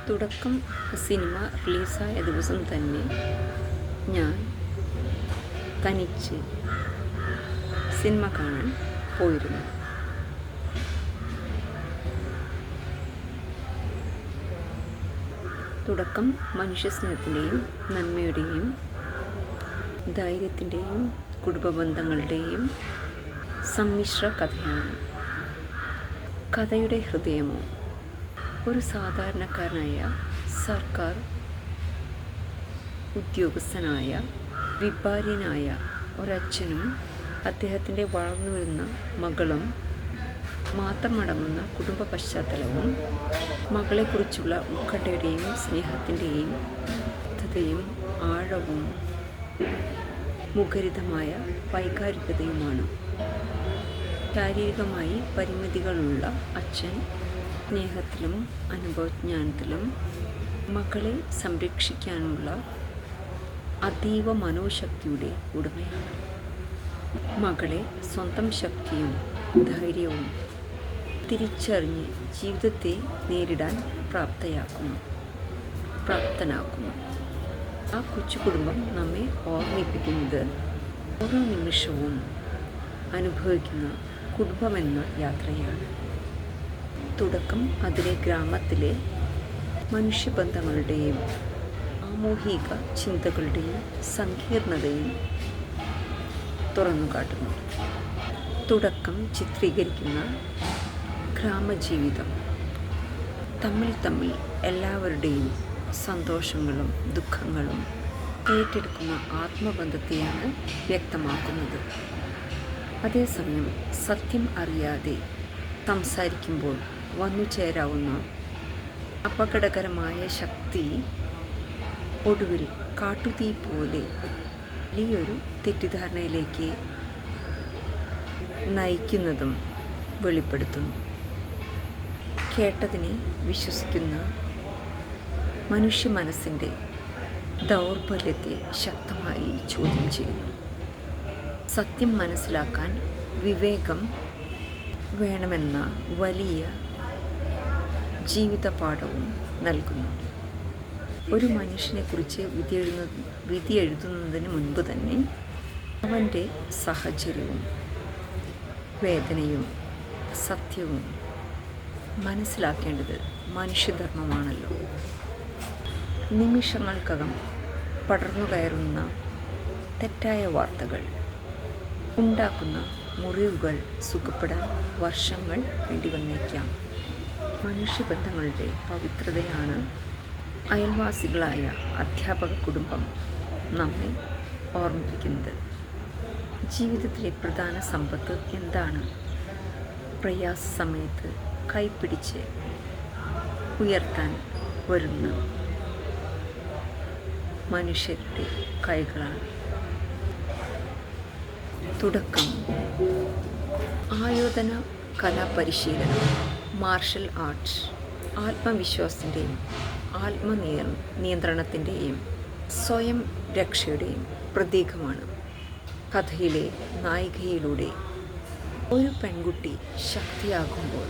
തുടക്കം സിനിമ റിലീസായ ദിവസം തന്നെ ഞാൻ തനിച്ച് സിനിമ കാണാൻ പോയിരുന്നു. തുടക്കം മനുഷ്യസ്നേഹത്തിൻ്റെയും നന്മയുടെയും ധൈര്യത്തിൻ്റെയും കുടുംബ ബന്ധങ്ങളുടെയും സമ്മിശ്ര കഥയാണ്. കഥയുടെ ഹൃദയമോ ഒരു സാധാരണക്കാരനായ സർക്കാർ ഉദ്യോഗസ്ഥനായ വിഭാര്യനായ ഒരച്ഛനും അദ്ദേഹത്തിൻ്റെ വളർന്നു വരുന്ന മകളും മാത്രമടങ്ങുന്ന കുടുംബ പശ്ചാത്തലവും മകളെക്കുറിച്ചുള്ള ഉത്കണ്ഠയുടെയും സ്നേഹത്തിൻ്റെയും ബദ്ധതയും ആഴവും മുഖരിതമായ വൈകാരികതയുമാണ്. ശാരീരികമായി പരിമിതികളുള്ള അച്ഛൻ സ്നേഹത്തിലും അനുഭവജ്ഞാനത്തിലും മകളെ സംരക്ഷിക്കാനുള്ള അതീവ മനോശക്തിയുടെ ഉടമയാണ്. മകളെ സ്വന്തം ശക്തിയും ധൈര്യവും തിരിച്ചറിഞ്ഞ് ജീവിതത്തെ നേരിടാൻ പ്രാപ്തനാക്കുന്നു. ആ കൊച്ചു കുടുംബം നമ്മെ ഓർമ്മിപ്പിക്കുന്നത് ഓരോ നിമിഷവും അനുഭവിക്കുന്ന കുടുംബമെന്ന യാത്രയാണ്. തുടക്കം അതിലെ ഗ്രാമത്തിലെ മനുഷ്യബന്ധങ്ങളുടെയും സാമൂഹിക ചിന്തകളുടെയും സങ്കീർണതയും തുറന്നുകാട്ടുന്നു. തുടക്കം ചിത്രീകരിക്കുന്ന ഗ്രാമജീവിതം തമ്മിൽ എല്ലാവരുടെയും സന്തോഷങ്ങളും ദുഃഖങ്ങളും ഏറ്റെടുക്കുന്ന ആത്മബന്ധത്തെയാണ് വ്യക്തമാക്കുന്നത്. അതേസമയം സത്യം അറിയാതെ സംസാരിക്കുമ്പോൾ വന്നു ചേരാവുന്ന അപകടകരമായ ശക്തി ഒടുവിൽ കാട്ടുതീ പോലെ വലിയൊരു തെറ്റിദ്ധാരണയിലേക്ക് നയിക്കുന്നതും വെളിപ്പെടുത്തുന്നു. കേട്ടതിനെ വിശ്വസിക്കുന്ന മനുഷ്യ മനസ്സിൻ്റെ ദൗർബല്യത്തെ ശക്തമായി ചോദ്യം ചെയ്യുന്നു. സത്യം മനസ്സിലാക്കാൻ വിവേകം വേണമെന്ന വലിയ ജീവിതപാഠവും നൽകുന്നു. ഒരു മനുഷ്യനെക്കുറിച്ച് വിധി എഴുതുന്നതിന് മുൻപ് തന്നെ അവൻ്റെ സാഹചര്യവും വേദനയും സത്യവും മനസ്സിലാക്കേണ്ടത് മനുഷ്യധർമ്മമാണല്ലോ. നിമിഷങ്ങൾക്കകം പടർന്നു കയറുന്ന തെറ്റായ വാർത്തകൾ ഉണ്ടാക്കുന്ന മുറിവുകൾ സുഖപ്പെടാൻ വർഷങ്ങൾ വേണ്ടിവന്നേക്കാം. മനുഷ്യബന്ധങ്ങളുടെ പവിത്രതയാണ് അയൽവാസികളായ അധ്യാപക കുടുംബം നമ്മെ ഓർമ്മിപ്പിക്കുന്നത്. ജീവിതത്തിലെ പ്രധാന സമ്പത്ത് എന്താണ്? പ്രയാസ സമയത്ത് കൈപിടിച്ച് ഉയർത്താൻ വരുന്ന മനുഷ്യരുടെ കൈകളാണ്. തുടക്കം ആയോധന കലാപരിശീലനം, മാർഷൽ ആർട്സ് ആത്മവിശ്വാസത്തിൻ്റെയും ആത്മനിയന്ത്രണത്തിൻ്റെയും സ്വയം രക്ഷയുടെയും പ്രതീകമാണ്. കഥയിലെ നായികയിലൂടെ ഒരു പെൺകുട്ടി ശക്തിയാകുമ്പോൾ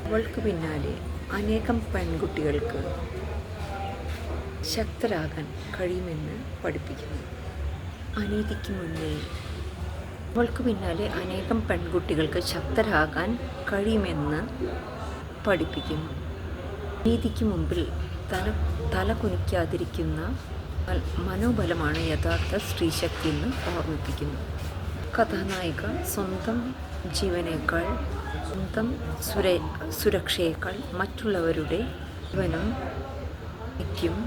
അവൾക്ക് പിന്നാലെ അനേകം പെൺകുട്ടികൾക്ക് ശക്തരാകാൻ കഴിയുമെന്ന് പഠിപ്പിക്കുന്നു. അനീതിക്ക് മുന്നേ അവൾക്ക് പിന്നാലെ അനേകം പെൺകുട്ടികൾക്ക് ശക്തരാകാൻ കഴിയുമെന്ന് പഠിപ്പിക്കുന്നു. നീതിക്ക് മുമ്പിൽ തല കുനിക്കാതിരിക്കുന്ന മനോബലമാണ് യഥാർത്ഥ സ്ത്രീശക്തി എന്ന് ഓർമ്മിപ്പിക്കുന്നു. കഥാനായിക സ്വന്തം ജീവനേക്കാൾ സ്വന്തം സുരക്ഷയേക്കാൾ മറ്റുള്ളവരുടെ ജീവനും നിത്യം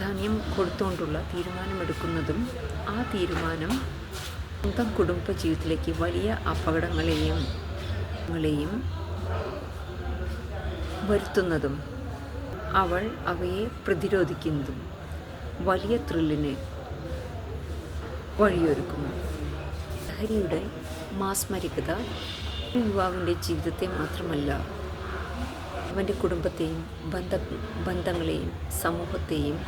ധാന്യം കൊടുത്തുകൊണ്ടുള്ള തീരുമാനമെടുക്കുന്നതും ആ തീരുമാനം സ്വന്തം കുടുംബ ജീവിതത്തിലേക്ക് വലിയ അപകടങ്ങളെയും വരുത്തുന്നതും അവൾ അവയെ പ്രതിരോധിക്കുന്നതും വലിയ ത്രില്ലിന് വഴിയൊരുക്കുന്നു. ലഹരിയുടെ മാസ്മരികത ഒരു യുവാവിൻ്റെ ജീവിതത്തെ മാത്രമല്ല, അവൻ്റെ കുടുംബത്തെയും ബന്ധങ്ങളെയും സമൂഹത്തെയും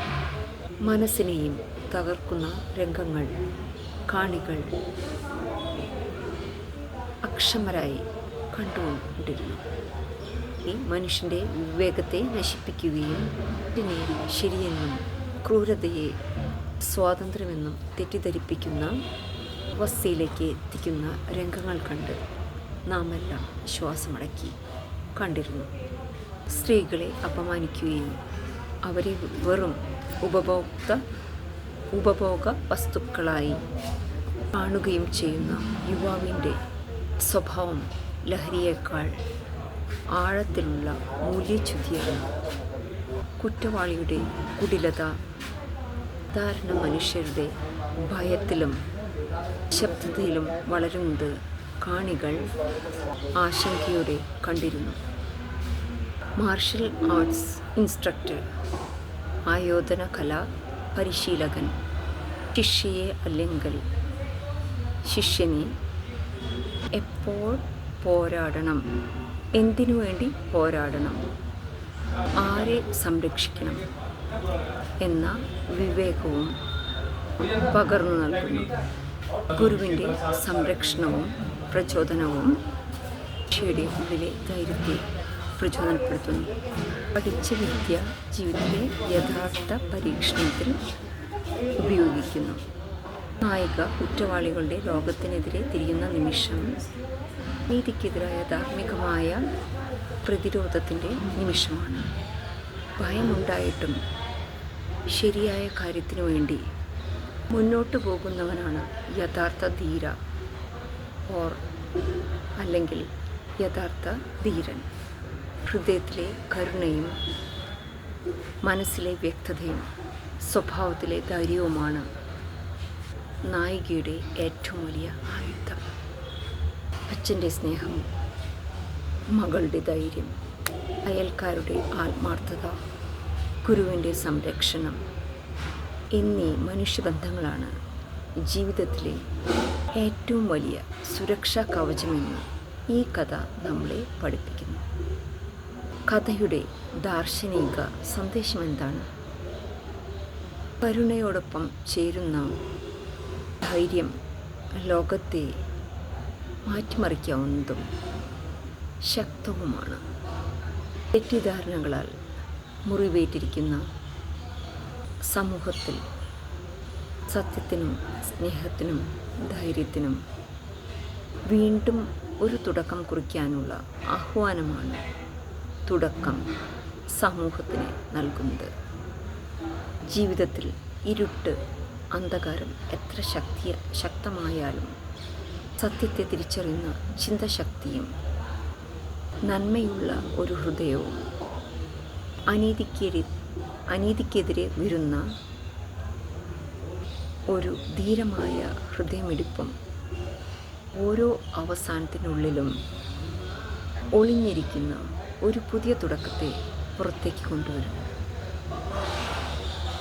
മനസ്സിനെയും തകർക്കുന്ന രംഗങ്ങൾ കാണികൾ അക്ഷമരായി കണ്ടുകൊണ്ടിരുന്നു. ലഹരി മനുഷ്യൻ്റെ വിവേകത്തെ നശിപ്പിക്കുകയും ഇതിനെ ശരിയെന്നും ക്രൂരതയെ സ്വാതന്ത്ര്യമെന്നും തെറ്റിദ്ധരിപ്പിക്കുന്ന അവസ്ഥയിലേക്ക് എത്തിക്കുന്ന രംഗങ്ങൾ കണ്ട് നാം എല്ലാം ശ്വാസമടക്കി കണ്ടിരുന്നു. സ്ത്രീകളെ അപമാനിക്കുകയും അവരെ വെറും ഉപഭോഗ വസ്തുക്കളായി കാണുകയും ചെയ്യുന്ന യുവാവിൻ്റെ സ്വഭാവം ലഹരിയേക്കാൾ ആഴത്തിലുള്ള മൂല്യച്യുതിയാണ്. കുറ്റവാളിയുടെ കുടിലത സാധാരണ മനുഷ്യരുടെ ഭയത്തിലും ശബ്ദത്തിലും വളരുന്നത് കാണികൾ ആശങ്കയോടെ കണ്ടിരുന്നു. മാർഷൽ ആർട്സ് ഇൻസ്ട്രക്ടർ, ആയോധന കലാ പരിശീലകൻ ശിഷ്യയെ അല്ലെങ്കിൽ ശിഷ്യനെ എപ്പോൾ പോരാടണം, എന്തിനു വേണ്ടി പോരാടണം, ആരെ സംരക്ഷിക്കണം എന്ന വിവേകവും പകർന്നു നൽകുന്നു. ഗുരുവിൻ്റെ സംരക്ഷണവും പ്രചോദനവും ശിഷ്യയുടെ ഉള്ളിലെ ധൈര്യത്തെ പ്രചോദനപ്പെടുത്തുന്നു. പഠിച്ച വിദ്യ ജീവിതത്തിലെ യഥാർത്ഥ പരീക്ഷണത്തിൽ ഉപയോഗിക്കുന്നു. നായിക കുറ്റവാളികളുടെ ലോകത്തിനെതിരെ തിരിയുന്ന നിമിഷം നീതിക്കെതിരായ ധാർമ്മികമായ പ്രതിരോധത്തിൻ്റെ നിമിഷമാണ്. ഭയമുണ്ടായിട്ടും ശരിയായ കാര്യത്തിനു വേണ്ടി മുന്നോട്ടു പോകുന്നവനാണ് യഥാർത്ഥ ധീര അല്ലെങ്കിൽ യഥാർത്ഥ ധീരൻ. ഹൃദയത്തിലെ കരുണയും മനസ്സിലെ വ്യക്തതയും സ്വഭാവത്തിലെ ധൈര്യവുമാണ് നായികയുടെ ഏറ്റവും വലിയ ആയുധം. അച്ഛൻ്റെ സ്നേഹം, മകളുടെ ധൈര്യം, അയൽക്കാരുടെ ആത്മാർത്ഥത, ഗുരുവിൻ്റെ സംരക്ഷണം എന്നീ മനുഷ്യബന്ധങ്ങളാണ് ജീവിതത്തിലെ ഏറ്റവും വലിയ സുരക്ഷാ കവചമെന്ന് ഈ കഥ നമ്മളെ പഠിപ്പിക്കുന്നു. കഥയുടെ ദാർശനിക സന്ദേശം എന്താണ്? കരുണയോടൊപ്പം ചേരുന്ന ധൈര്യം ലോകത്തെ മാറ്റിമറിക്കാവുന്നതും ശക്തവുമാണ്. തെറ്റിദ്ധാരണകളാൽ മുറിവേറ്റിരിക്കുന്ന സമൂഹത്തിൽ സത്യത്തിനും സ്നേഹത്തിനും ധൈര്യത്തിനും വീണ്ടും ഒരു തുടക്കം കുറിക്കാനുള്ള ആഹ്വാനമാണ് തുടക്കം സമൂഹത്തിന് നൽകുന്നത്. ജീവിതത്തിൽ ഇരുട്ട്, അന്ധകാരം എത്ര ശക്തമായാലും സത്യത്തെ തിരിച്ചറിയുന്ന ചിന്തശക്തിയും നന്മയുള്ള ഒരു ഹൃദയവും അനീതിക്കെതിരെ വരുന്ന ഒരു ധീരമായ ഹൃദയമിടിപ്പും ഓരോ അവസാനത്തിനുള്ളിലും ഒളിഞ്ഞിരിക്കുന്ന ഒരു പുതിയ തുടക്കത്തെ പുറത്തേക്ക് കൊണ്ടുവരും.